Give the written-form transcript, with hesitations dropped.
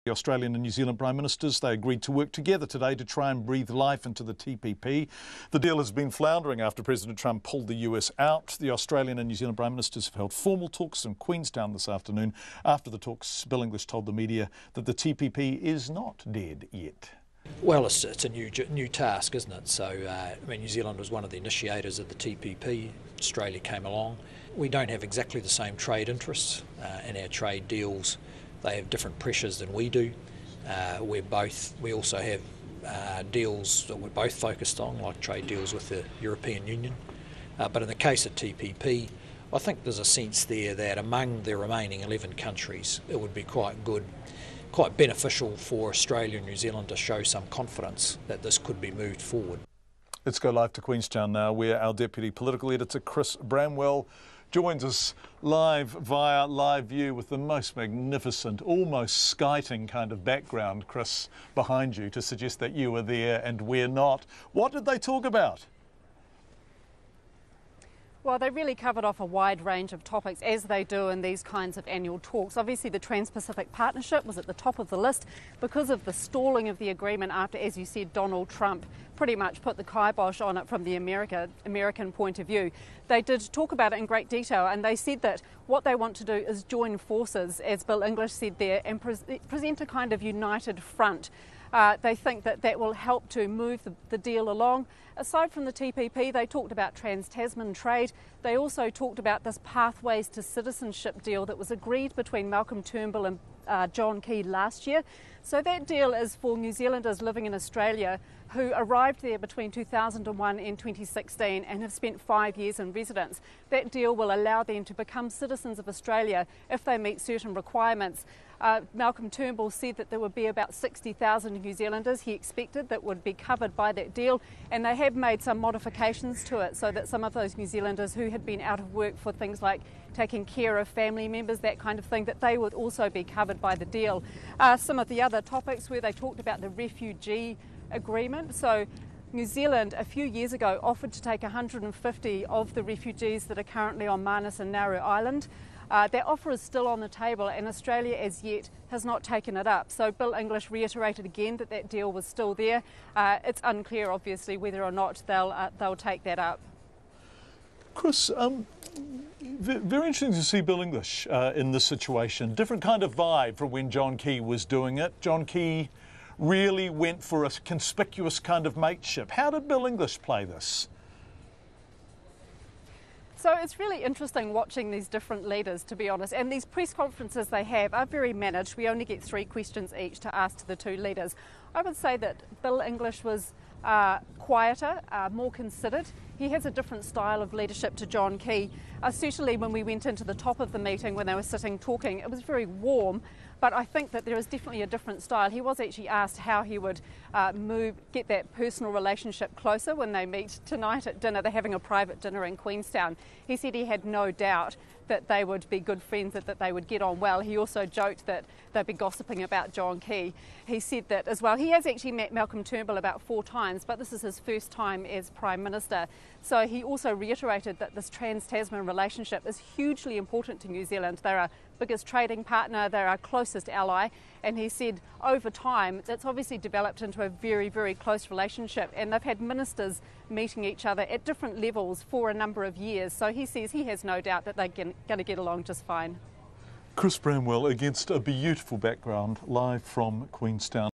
The Australian and New Zealand Prime Ministers, they agreed to work together today to try and breathe life into the TPP. The deal has been floundering after President Trump pulled the US out. The Australian and New Zealand Prime Ministers have held formal talks in Queenstown this afternoon. After the talks, Bill English told the media that the TPP is not dead yet. Well, it's a new task, isn't it? So, New Zealand was one of the initiators of the TPP. Australia came along. We don't have exactly the same trade interests in our trade deals. They have different pressures than we do. We also have deals that we're both focused on, like trade deals with the European Union. But in the case of TPP, I think there's a sense there that among the remaining 11 countries, it would be quite beneficial for Australia and New Zealand to show some confidence that this could be moved forward. Let's go live to Queenstown now, where our Deputy Political Editor, Chris Bramwell, joins us live via live view with the most magnificent, almost skiting kind of background, Chris, behind you to suggest that you were there and we're not. What did they talk about? Well, they really covered off a wide range of topics, as they do in these kinds of annual talks. Obviously, the Trans-Pacific Partnership was at the top of the list because of the stalling of the agreement after, as you said, Donald Trump pretty much put the kibosh on it from the American point of view. They did talk about it in great detail, and they said that what they want to do is join forces, as Bill English said there, and present a kind of united front. They think that that will help to move the deal along. Aside from the TPP, they talked about trans-Tasman trade. They also talked about this Pathways to Citizenship deal that was agreed between Malcolm Turnbull and John Key last year. So that deal is for New Zealanders living in Australia who arrived there between 2001 and 2016 and have spent 5 years in residence. That deal will allow them to become citizens of Australia if they meet certain requirements. Malcolm Turnbull said that there would be about 60,000 New Zealanders he expected that would be covered by that deal, and they have made some modifications to it so that some of those New Zealanders who had been out of work for things like taking care of family members, that kind of thing, that they would also be covered by the deal. Some of the other topics where they talked about the refugee agreement. So New Zealand a few years ago offered to take 150 of the refugees that are currently on Manus and Nauru Island. That offer is still on the table, and Australia as yet has not taken it up. So Bill English reiterated again that that deal was still there. It's unclear, obviously, whether or not they'll take that up. Chris, very interesting to see Bill English in this situation. Different kind of vibe from when John Key was doing it. John Key really went for a conspicuous kind of mateship. How did Bill English play this? So it's really interesting watching these different leaders, to be honest, and these press conferences they have are very managed. We only get 3 questions each to ask to the 2 leaders. I would say that Bill English was quieter, more considered. He has a different style of leadership to John Key. Certainly when we went into the top of the meeting, when they were sitting talking, it was very warm, but I think that there is definitely a different style. He was actually asked how he would get that personal relationship closer when they meet tonight at dinner. They're having a private dinner in Queenstown. He said he had no doubt that they would be good friends, that they would get on well. He also joked that they'd be gossiping about John Key. He said that as well. He has actually met Malcolm Turnbull about 4 times, but this is his first time as Prime Minister. So he also reiterated that this trans-Tasman relationship is hugely important to New Zealand. They're our biggest trading partner, they're our closest ally, and he said over time it's obviously developed into a very, very close relationship, and they've had ministers meeting each other at different levels for a number of years. So he says he has no doubt that they're going to get along just fine. Chris Bramwell against a beautiful background live from Queenstown.